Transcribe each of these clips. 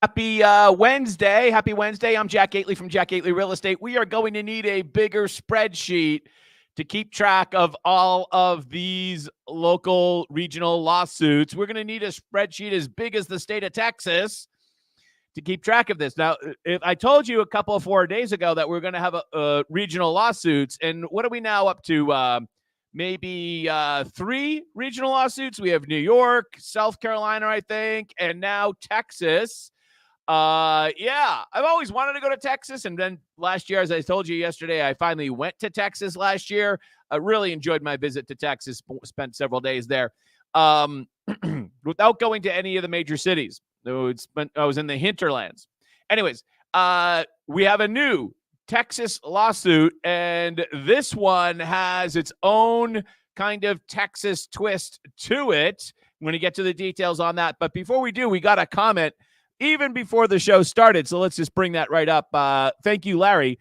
Happy Wednesday. Happy Wednesday. I'm Jack Gately from Jack Gately Real Estate. We are going to need a bigger spreadsheet to keep track of all of these local regional lawsuits. We're going to need a spreadsheet as big as the state of Texas to keep track of this. Now, if I told you a couple of 4 days ago that we're going to have a regional lawsuits, and what are we now up to? Maybe 3 regional lawsuits. We have New York, South Carolina, I think, and now Texas. Yeah, I've always wanted to go to Texas. And then last year, as I told you yesterday, I finally went to Texas last year. I really enjoyed my visit to Texas, spent several days there without going to any of the major cities. I was in the hinterlands. Anyways, we have a new Texas lawsuit, and this one has its own kind of Texas twist to it. I'm going to get to the details on that. But before we do, we got a comment even before the show started. So let's just bring that right up. Thank you, Larry.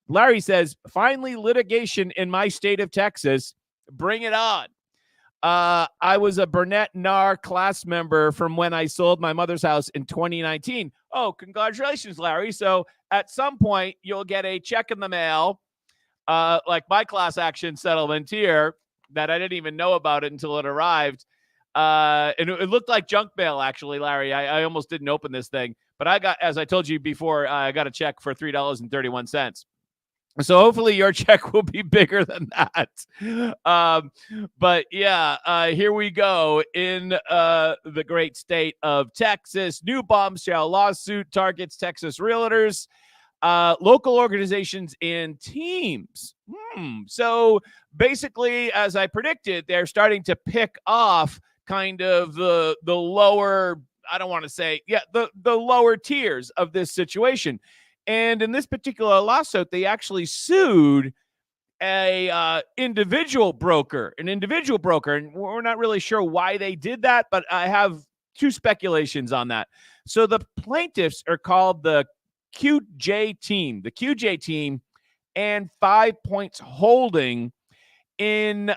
Larry says, finally, litigation in my state of Texas. Bring it on. I was a Burnett NAR class member from when I sold my mother's house in 2019. Oh, congratulations, Larry. So at some point, you'll get a check in the mail, like my class action settlement here, that I didn't even know about it until it arrived. And it looked like junk mail, actually, Larry. I almost didn't open this thing. But I got, as I told you before, I got a check for $3.31. So hopefully your check will be bigger than that. But yeah, here we go in the great state of Texas. New bombshell lawsuit targets Texas realtors, local organizations, and teams. So basically, as I predicted, they're starting to pick off kind of the lower, I don't want to say, the lower tiers of this situation. And in this particular lawsuit, they actually sued an individual broker, and we're not really sure why they did that, but I have 2 speculations on that. So the plaintiffs are called the QJ team, and 5 Points Holding in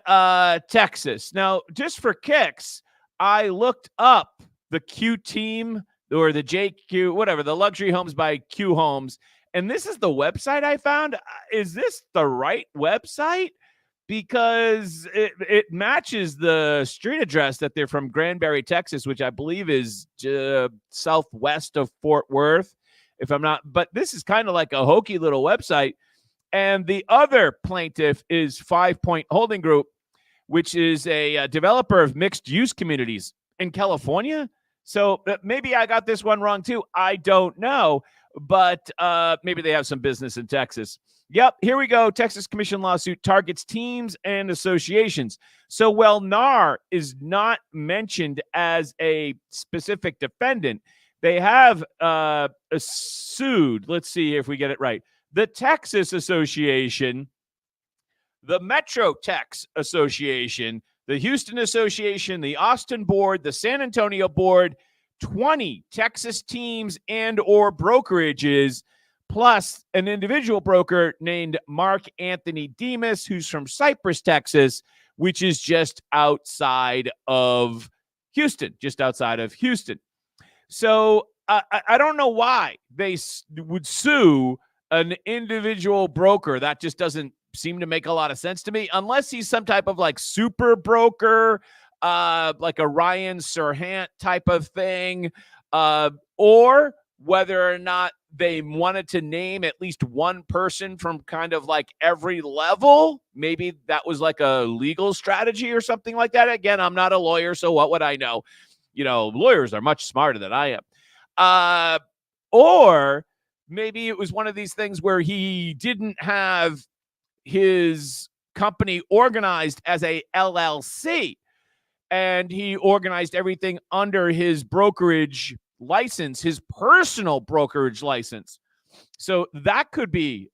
Texas. Now, just for kicks, I looked up the Q team, or the JQ, whatever, the luxury homes by Q Homes. And this is the website I found. Is this the right website? Because it matches the street address that they're from, Granbury, Texas, which I believe is southwest of Fort Worth, if I'm not. But this is kind of like a hokey little website. And the other plaintiff is 5 Point Holding Group, which is a developer of mixed-use communities in California. So maybe I got this one wrong too. I don't know, but maybe they have some business in Texas. Yep, here we go. Texas Commission lawsuit targets teams and associations. So while NAR is not mentioned as a specific defendant, they have sued. Let's see if we get it right. The Texas Association, the Metro Tex Association, the Houston Association, the Austin Board, the San Antonio Board, 20 Texas teams and or brokerages, plus an individual broker named Mark Anthony Demus, who's from Cypress, Texas, which is just outside of Houston. So I don't know why they would sue an individual broker. That just doesn't seem to make a lot of sense to me, unless he's some type of like super broker, like a Ryan Serhant type of thing, or whether or not they wanted to name at least one person from kind of like every level. Maybe that was like a legal strategy or something like that. Again, I'm not a lawyer, so what would I know? Lawyers are much smarter than I am. Or maybe it was one of these things where he didn't have his company organized as a LLC, and he organized everything under his brokerage license, his personal brokerage license. So that could be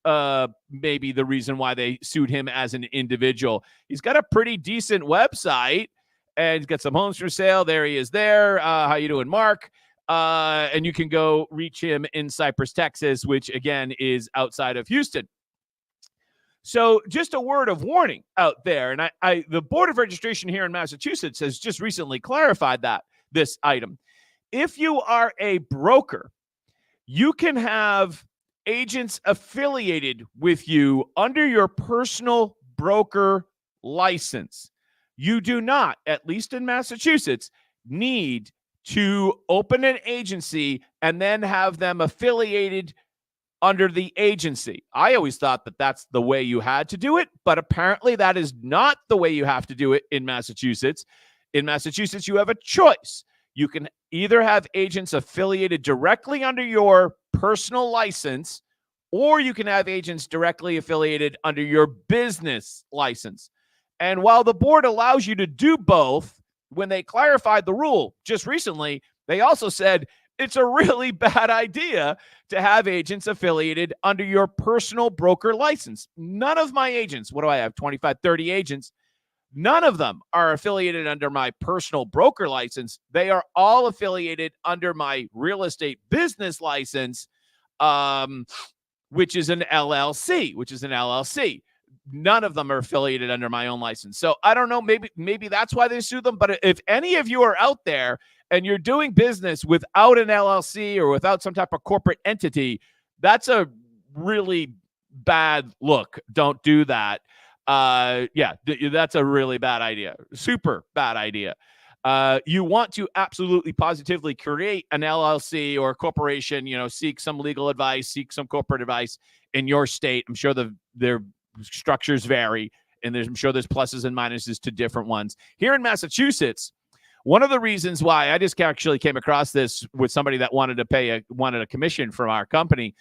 maybe the reason why they sued him as an individual. He's got a pretty decent website, and he's got some homes for sale. There he is there. How you doing, Mark? And you can go reach him in Cypress, Texas, which, again, is outside of Houston. So just a word of warning out there. And the Board of Registration here in Massachusetts has just recently clarified this item. If you are a broker you can have agents affiliated with you under your personal broker license. You do not, at least in Massachusetts, need to open an agency and then have them affiliated under the agency. I always thought that that's the way you had to do it, but apparently that is not the way you have to do it in Massachusetts. In Massachusetts, you have a choice. You can either have agents affiliated directly under your personal license, or you can have agents directly affiliated under your business license. And while the board allows you to do both, when they clarified the rule just recently, they also said it's a really bad idea to have agents affiliated under your personal broker license. None of my agents, what do I have, 25, 30 agents, none of them are affiliated under my personal broker license. They are all affiliated under my real estate business license, which is an LLC. None of them are affiliated under my own license. So I don't know, maybe that's why they sued them. But if any of you are out there and you're doing business without an LLC or without some type of corporate entity, that's a really bad look. Don't do that. That's a really bad idea. Super bad idea. You want to absolutely positively create an LLC or a corporation, seek some legal advice, seek some corporate advice in your state. I'm sure their structures vary, and I'm sure there's pluses and minuses to different ones. Here in Massachusetts, one of the reasons why I just actually came across this with somebody that wanted a commission from our company,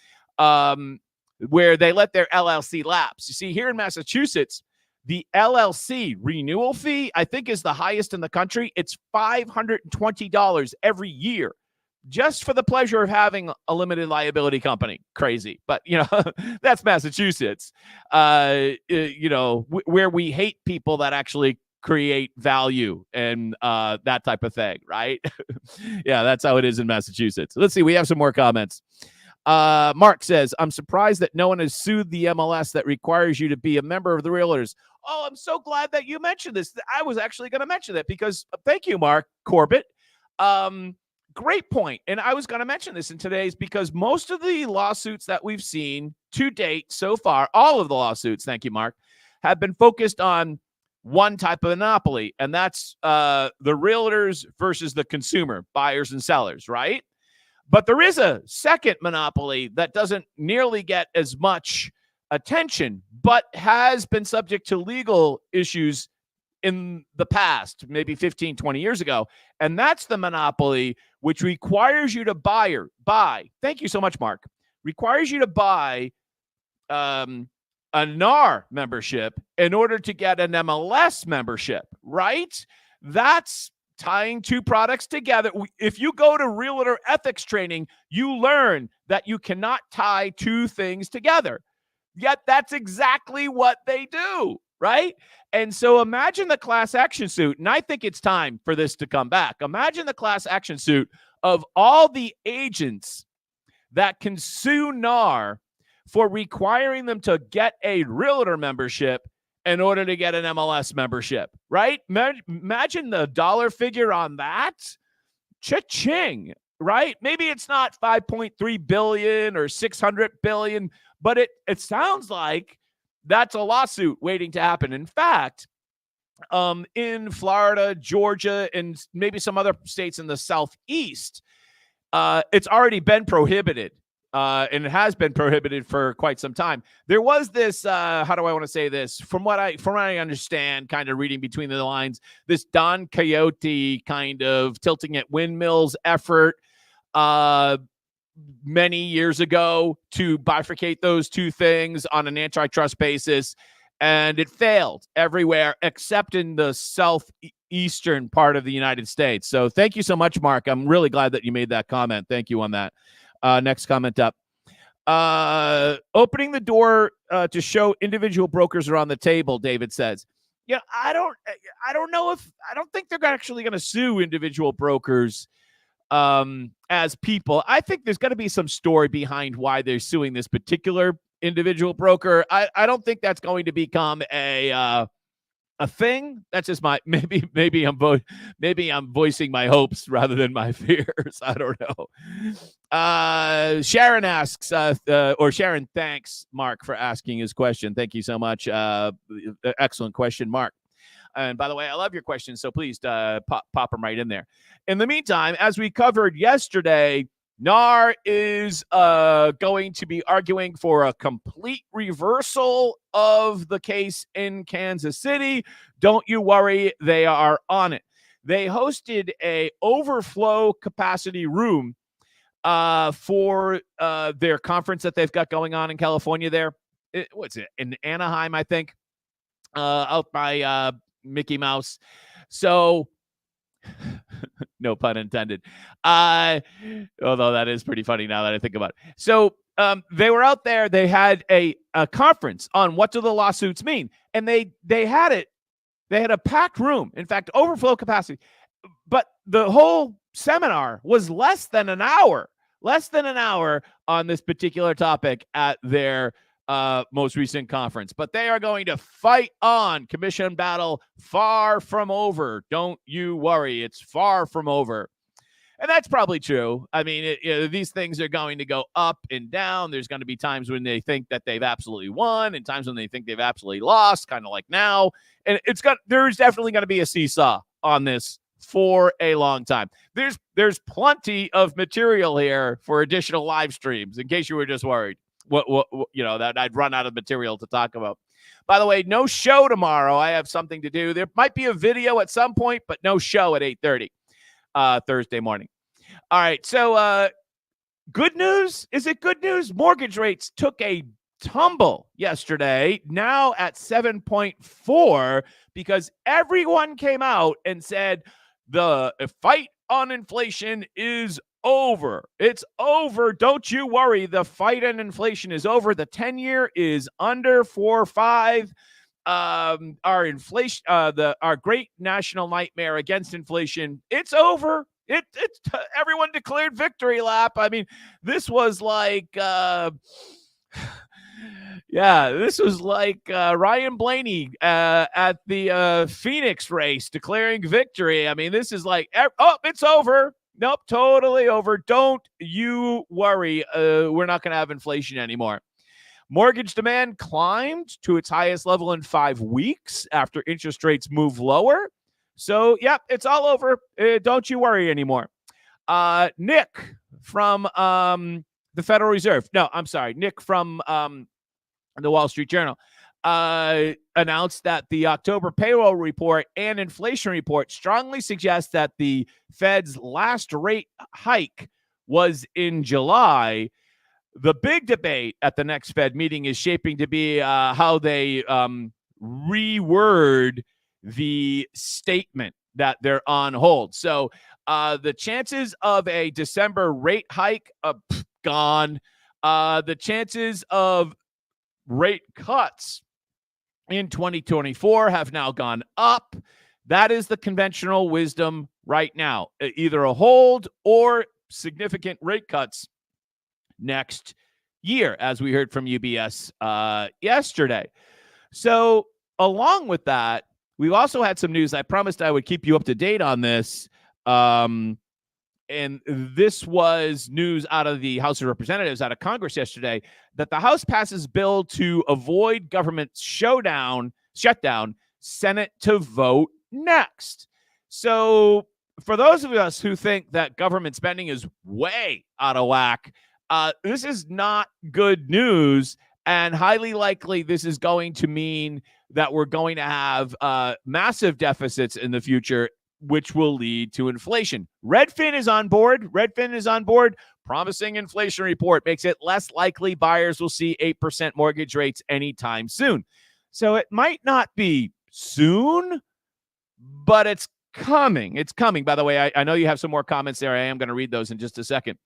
where they let their LLC lapse. You see, here in Massachusetts, the LLC renewal fee, I think, is the highest in the country. It's $520 every year just for the pleasure of having a limited liability company. Crazy. But, that's Massachusetts, where we hate people that actually create value and that type of thing, right? Yeah, that's how it is in Massachusetts. Let's see. We have some more comments. Mark says, I'm surprised that no one has sued the MLS that requires you to be a member of the Realtors. Oh, I'm so glad that you mentioned this. I was actually going to mention that because thank you, Mark Corbett. Great point. And I was going to mention this in today's because most of the lawsuits that we've seen to date so far, all of the lawsuits, thank you, Mark, have been focused on one type of monopoly, and that's the realtors versus the consumer, buyers and sellers, right? But there is a second monopoly that doesn't nearly get as much attention, but has been subject to legal issues in the past, maybe 15, 20 years ago. And that's the monopoly which requires you to buy. Thank you so much, Mark. Requires you to buy a NAR membership in order to get an MLS membership, right? That's tying two products together. If you go to realtor ethics training, you learn that you cannot tie two things together. Yet that's exactly what they do, right? And so imagine the class action suit, and I think it's time for this to come back. Imagine the class action suit of all the agents that can sue NAR for requiring them to get a realtor membership in order to get an MLS membership, right? Imagine the dollar figure on that. Cha-ching, right? Maybe it's not 5.3 billion or 600 billion, but it sounds like that's a lawsuit waiting to happen. In fact, in Florida, Georgia, and maybe some other states in the Southeast, it's already been prohibited. And it has been prohibited for quite some time. There was this, how do I want to say this? From what I understand, kind of reading between the lines, this Don Quixote kind of tilting at windmills effort many years ago to bifurcate those two things on an antitrust basis. And it failed everywhere except in the southeastern part of the United States. So thank you so much, Mark. I'm really glad that you made that comment. Thank you on that. Next comment up. Opening the door to show individual brokers are on the table, David says. Yeah, I don't think they're actually going to sue individual brokers as people. I think there's going to be some story behind why they're suing this particular individual broker. I don't think that's going to become a a thing. That's just my maybe I'm voicing my hopes rather than my fears. I don't know. Sharon asks, or Sharon thanks Mark for asking his question. Thank you so much. Excellent question, Mark. And by the way, I love your questions, so please pop them right in there. In the meantime, as we covered yesterday, NAR is going to be arguing for a complete reversal of the case in Kansas City. Don't you worry, they are on it. They hosted a overflow capacity room for their conference that they've got going on in California there. What's it? In Anaheim, I think, out by Mickey Mouse. So no pun intended. Although that is pretty funny now that I think about it. So they were out there. They had a conference on what do the lawsuits mean. And they had it. They had a packed room. In fact, overflow capacity. But the whole seminar was less than an hour on this particular topic at their most recent conference. But they are going to fight on. Commission battle far from over. Don't you worry. It's far from over. And that's probably true. I mean, these things are going to go up and down. There's going to be times when they think that they've absolutely won and times when they think they've absolutely lost, kind of like now. And there's definitely going to be a seesaw on this for a long time. There's plenty of material here for additional live streams, in case you were just worried. That I'd run out of material to talk about. By the way, no show tomorrow. I have something to do. There might be a video at some point, but no show at 8:30 Thursday morning. All right. So good news. Is it good news? Mortgage rates took a tumble yesterday, now at 7.4, because everyone came out and said the fight on inflation is over. It's over. Don't you worry. The fight on inflation is over. The 10-year is under 4.5. Our inflation, our great national nightmare against inflation, it's over. It's everyone declared victory lap. I mean, this was like, this was like Ryan Blaney at the Phoenix race declaring victory. I mean, this is like, it's over. Nope, totally over. Don't you worry. We're not going to have inflation anymore. Mortgage demand climbed to its highest level in 5 weeks after interest rates move lower. So, it's all over. Don't you worry anymore. Nick from the Federal Reserve. No, I'm sorry. Nick from the Wall Street Journal announced that the October payroll report and inflation report strongly suggest that the Fed's last rate hike was in July. The big debate at the next Fed meeting is shaping to be how they reword the statement that they're on hold. So the chances of a December rate hike, gone. The chances of rate cuts in 2024 have now gone up. That is the conventional wisdom right now. Either a hold or significant rate cuts next year, as we heard from UBS yesterday. So along with that, we've also had some news. I promised I would keep you up to date on this. And this was news out of the House of Representatives, out of Congress yesterday, that the House passes bill to avoid government shutdown, Senate to vote next. So for those of us who think that government spending is way out of whack, this is not good news, and highly likely this is going to mean that we're going to have massive deficits in the future, which will lead to inflation. Redfin is on board. Promising inflation report makes it less likely buyers will see 8% mortgage rates anytime soon. So it might not be soon, but it's coming. It's coming. By the way, I know you have some more comments there. I am going to read those in just a second.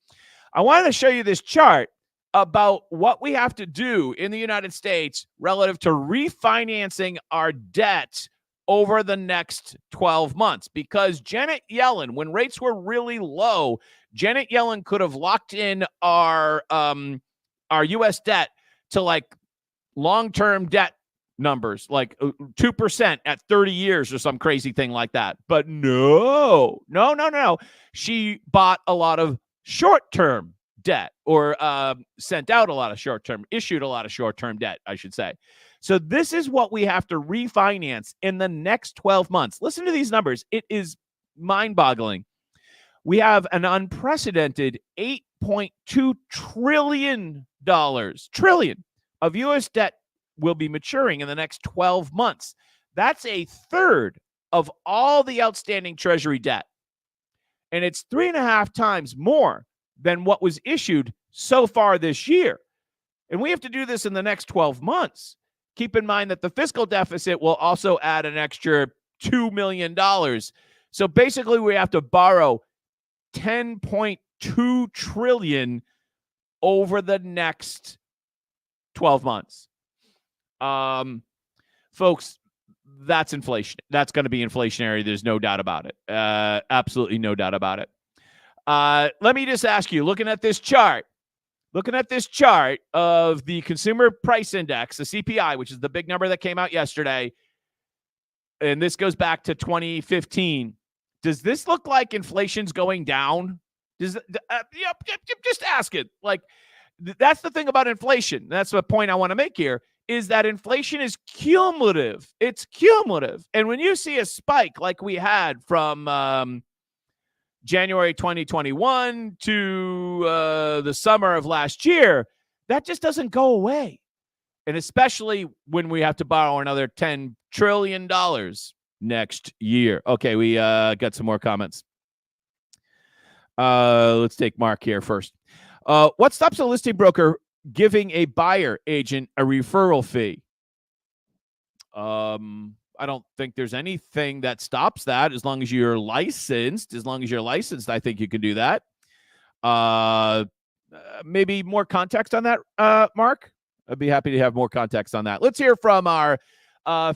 I wanted to show you this chart about what we have to do in the United States relative to refinancing our debt over the next 12 months. Because Janet Yellen, when rates were really low, Janet Yellen could have locked in our U.S. debt to like long-term debt numbers, like 2% at 30 years or some crazy thing like that. But no. She bought a lot of short-term debt, or sent out a lot of short-term, issued a lot of short-term debt, I should say. So this is what we have to refinance in the next 12 months. Listen to these numbers. It is mind-boggling. We have an unprecedented $8.2 trillion of U.S. debt will be maturing in the next 12 months. That's a third of all the outstanding Treasury debt. And it's 3.5 times more than what was issued so far this year. And we have to do this in the next 12 months. Keep in mind that the fiscal deficit will also add an extra $2 million. So basically, we have to borrow $10.2 trillion over the next 12 months. Folks, that's inflation. That's going to be inflationary. There's no doubt about it. Absolutely no doubt about it. Let me just ask you, looking at this chart of the consumer price index, the CPI, which is the big number that came out yesterday, and this goes back to 2015. Does this look like inflation's going down? Just ask it. Like, that's the thing about inflation. That's the point I want to make here, is that inflation is cumulative. It's cumulative. And when you see a spike like we had from January 2021 to the summer of last year, that just doesn't go away. And especially when we have to borrow another $10 trillion next year. Okay, we got some more comments. Let's take Mark here first. What stops a listing broker giving a buyer agent a referral fee? I don't think there's anything that stops that as long as you're licensed. I think you can do that. Maybe more context on that, Mark? I'd be happy to have more context on that. Let's hear from our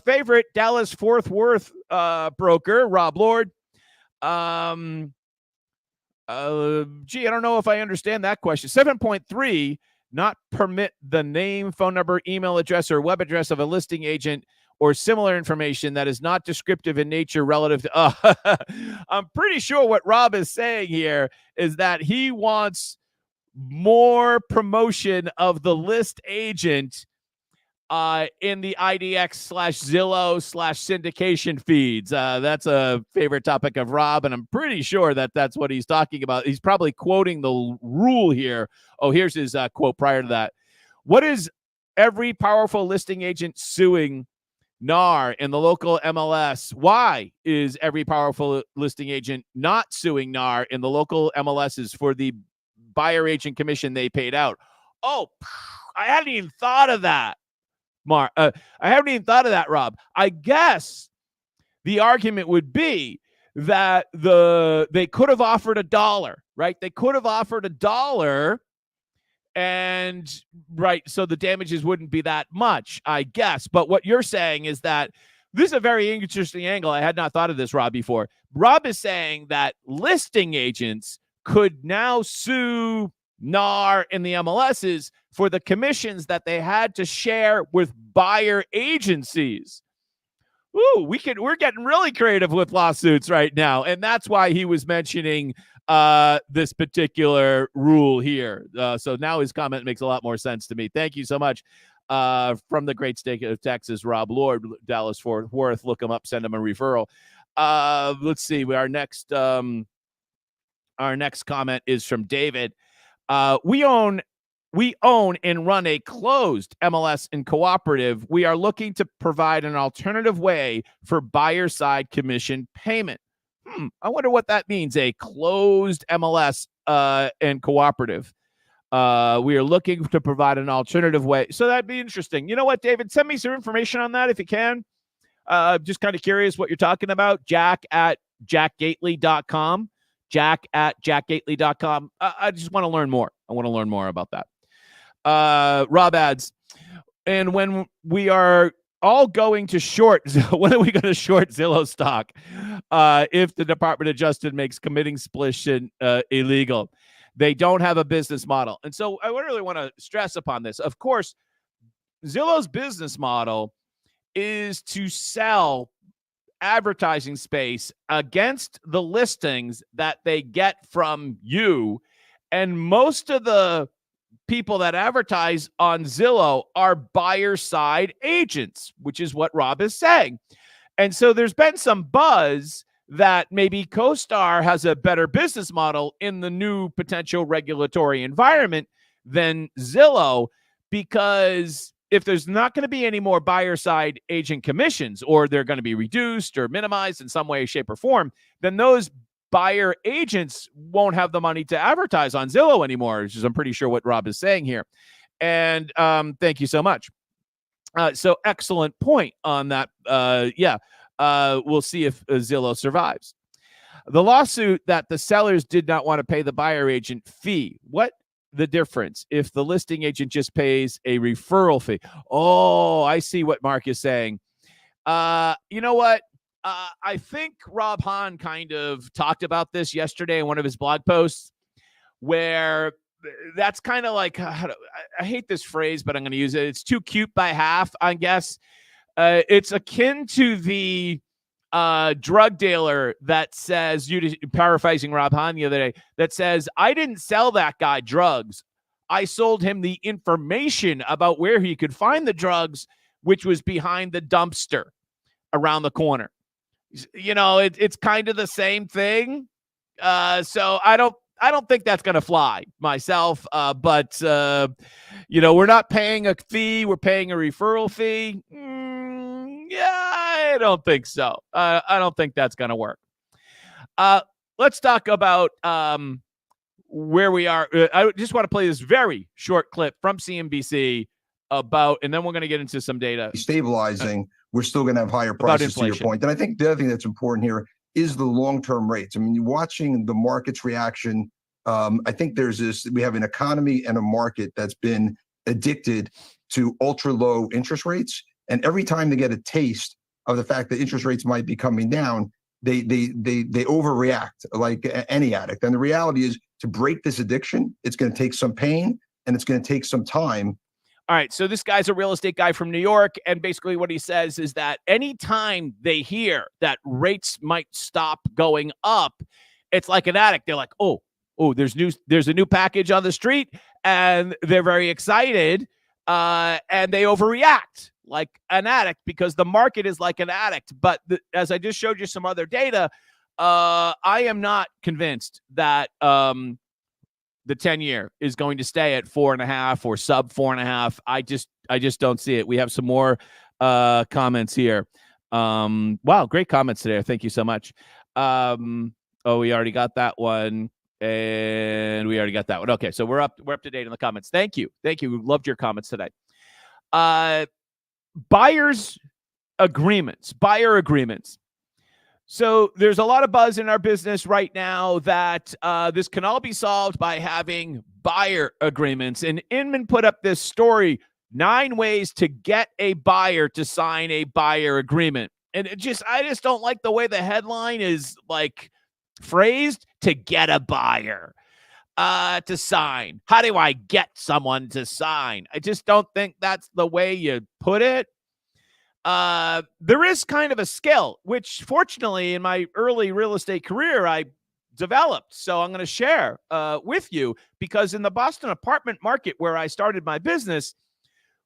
favorite Dallas-Fort Worth broker, Rob Lord. I don't know if I understand that question. 7.3, not permit the name, phone number, email address, or web address of a listing agent or similar information that is not descriptive in nature relative to... I'm pretty sure what Rob is saying here is that he wants more promotion of the list agent in the IDX/Zillow/syndication feeds. That's a favorite topic of Rob, and I'm pretty sure that that's what he's talking about. He's probably quoting the rule here. Oh, here's his quote prior to that. What is every powerful listing agent suing NAR in the local MLS? Why is every powerful listing agent not suing NAR in the local MLSs for the buyer agent commission they paid out? Oh, I hadn't even thought of that. Mark, I haven't even thought of that, Rob. I guess the argument would be that they could have offered $1, right? They could have offered $1, and right, so the damages wouldn't be that much, I guess. But what you're saying is that this is a very interesting angle. I had not thought of this, Rob, before. Rob is saying that listing agents could now sue NAR and the MLSs for the commissions that they had to share with buyer agencies. Ooh, we're getting really creative with lawsuits right now. And that's why he was mentioning this particular rule here. So now his comment makes a lot more sense to me. Thank you so much. From the great state of Texas, Rob Lord, Dallas-Fort Worth. Look him up, send him a referral. Let's see. Our next comment is from David. We own and run a closed MLS and cooperative. We are looking to provide an alternative way for buyer side commission payment. I wonder what that means, a closed MLS and cooperative. We are looking to provide an alternative way. So that'd be interesting. You know what, David? Send me some information on that if you can. Just kind of curious what you're talking about. Jack@jackgately.com. Jack@jackgately.com. I just want to learn more. I want to learn more about that. Rob adds, and when we are all going to short, when are we going to short Zillow stock if the Department of Justice makes committing splish illegal? They don't have a business model. And so I really want to stress upon this. Of course, Zillow's business model is to sell advertising space against the listings that they get from you. And most of the people that advertise on Zillow are buyer side agents, which is what Rob is saying. And so there's been some buzz that maybe CoStar has a better business model in the new potential regulatory environment than Zillow, because if there's not going to be any more buyer side agent commissions, or they're going to be reduced or minimized in some way, shape, or form, then those buyer agents won't have the money to advertise on Zillow anymore, which is, I'm pretty sure, what Rob is saying here. And thank you so much. So excellent point on that. We'll see if Zillow survives. The lawsuit that the sellers did not want to pay the buyer agent fee. What the difference if the listing agent just pays a referral fee? Oh, I see what Mark is saying. You know what? I think Rob Hahn kind of talked about this yesterday in one of his blog posts, where that's kind of like, I hate this phrase, but I'm going to use it. It's too cute by half, I guess. It's akin to the drug dealer that says, paraphrasing Rob Hahn the other day, that says, I didn't sell that guy drugs. I sold him the information about where he could find the drugs, which was behind the dumpster around the corner. You know, it's kind of the same thing. So I don't think that's going to fly myself. But we're not paying a fee. We're paying a referral fee. Yeah, I don't think so. I don't think that's going to work. Let's talk about where we are. I just want to play this very short clip from CNBC and then we're going to get into some data. Stabilizing, we're still going to have higher prices, to your point. And I think the other thing that's important here is the long-term rates. I mean, you're watching the market's reaction. I think we have an economy and a market that's been addicted to ultra low interest rates. And every time they get a taste of the fact that interest rates might be coming down, they overreact like any addict. And the reality is, to break this addiction, it's going to take some pain and it's going to take some time. All right, so this guy's a real estate guy from New York, and basically what he says is that anytime they hear that rates might stop going up, it's like an addict. They're like, oh, there's a new package on the street, and they're very excited, and they overreact like an addict, because the market is like an addict. But as I just showed you some other data, I am not convinced that the 10-year is going to stay at 4.5 or sub 4.5. I just don't see it. We have some more comments here. Wow, great comments today. Thank you so much. We already got that one, and we already got that one. Okay, so we're up to date on the comments. Thank you. We loved your comments today. Buyer agreements. So there's a lot of buzz in our business right now that this can all be solved by having buyer agreements. And Inman put up this story, 9 ways to get a buyer to sign a buyer agreement. And I just don't like the way the headline is like phrased, to get a buyer to sign. How do I get someone to sign? I just don't think that's the way you put it. There is kind of a skill, which fortunately in my early real estate career, I developed. So I'm going to share with you, because in the Boston apartment market where I started my business,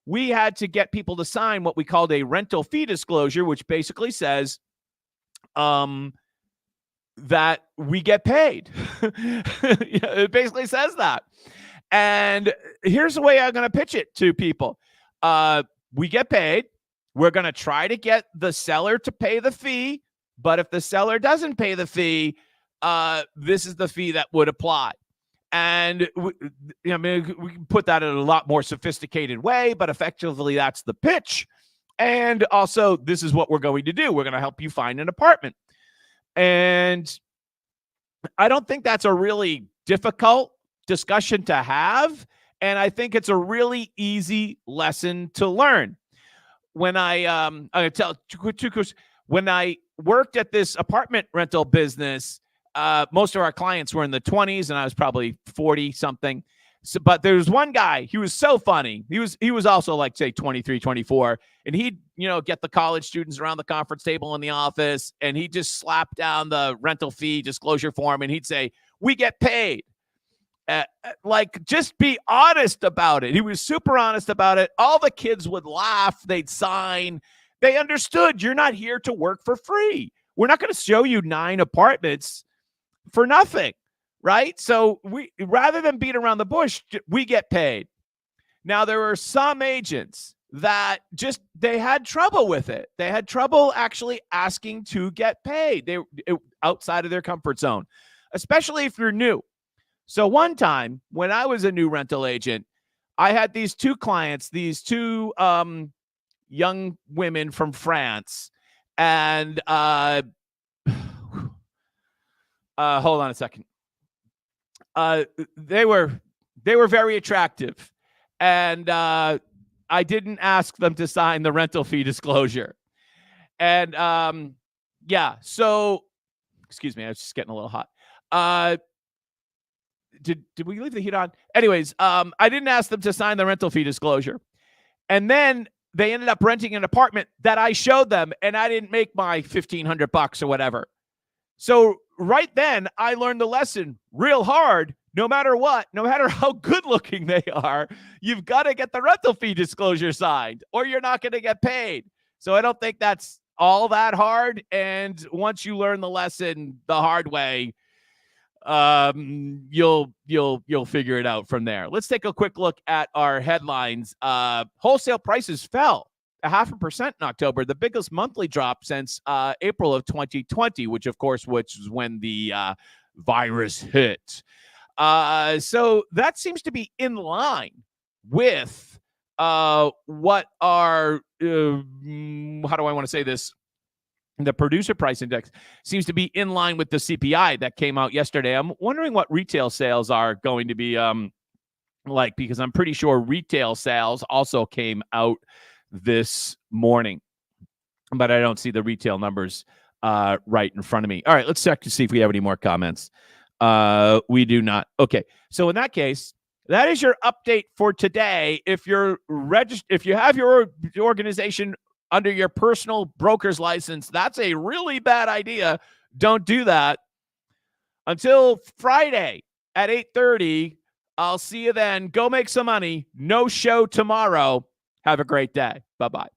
we had to get people to sign what we called a rental fee disclosure, which basically says that we get paid. It basically says that. And here's the way I'm going to pitch it to people. We get paid. We're going to try to get the seller to pay the fee, but if the seller doesn't pay the fee, this is the fee that would apply. And we can put that in a lot more sophisticated way, but effectively that's the pitch. And also, this is what we're going to do. We're going to help you find an apartment. And I don't think that's a really difficult discussion to have. And I think it's a really easy lesson to learn. When when I worked at this apartment rental business, most of our clients were in the 20s, and I was probably 40 something. So, but there was one guy, he was so funny. He was also like, say, 23, 24. And he'd, get the college students around the conference table in the office, and he'd just slap down the rental fee disclosure form, and he'd say, "We get paid." Just be honest about it. He was super honest about it. All the kids would laugh. They'd sign. They understood you're not here to work for free. We're not going to show you 9 apartments for nothing. Right? So rather than beat around the bush, we get paid. Now, there were some agents that they had trouble with it. They had trouble actually asking to get paid. They outside of their comfort zone, especially if you're new. So one time when I was a new rental agent, I had these 2 clients, these 2 young women from France, and hold on a second. They were very attractive, and I didn't ask them to sign the rental fee disclosure. And so excuse me, I was just getting a little hot. Did we leave the heat on? Anyways, I didn't ask them to sign the rental fee disclosure, and then they ended up renting an apartment that I showed them, and I didn't make my $1,500 or whatever. So right then, I learned the lesson real hard. No matter what, no matter how good looking they are, you've got to get the rental fee disclosure signed, or you're not going to get paid. So I don't think that's all that hard. And once you learn the lesson the hard way, you'll figure it out from there. Let's take a quick look at our headlines. Wholesale prices fell 0.5% in October, the biggest monthly drop since April of 2020, which was when the virus hit. So that seems to be in line with what our, how do I want to say this? The producer price index seems to be in line with the CPI that came out yesterday. I'm wondering what retail sales are going to be like, because I'm pretty sure retail sales also came out this morning, but I don't see the retail numbers right in front of me. All right, let's check to see if we have any more comments. We do not. Okay, so in that case, that is your update for today. If you're if you have your organization under your personal broker's license, that's a really bad idea. Don't do that. Until Friday at 8:30, I'll see you then. Go make some money. No show tomorrow. Have a great day. Bye-bye.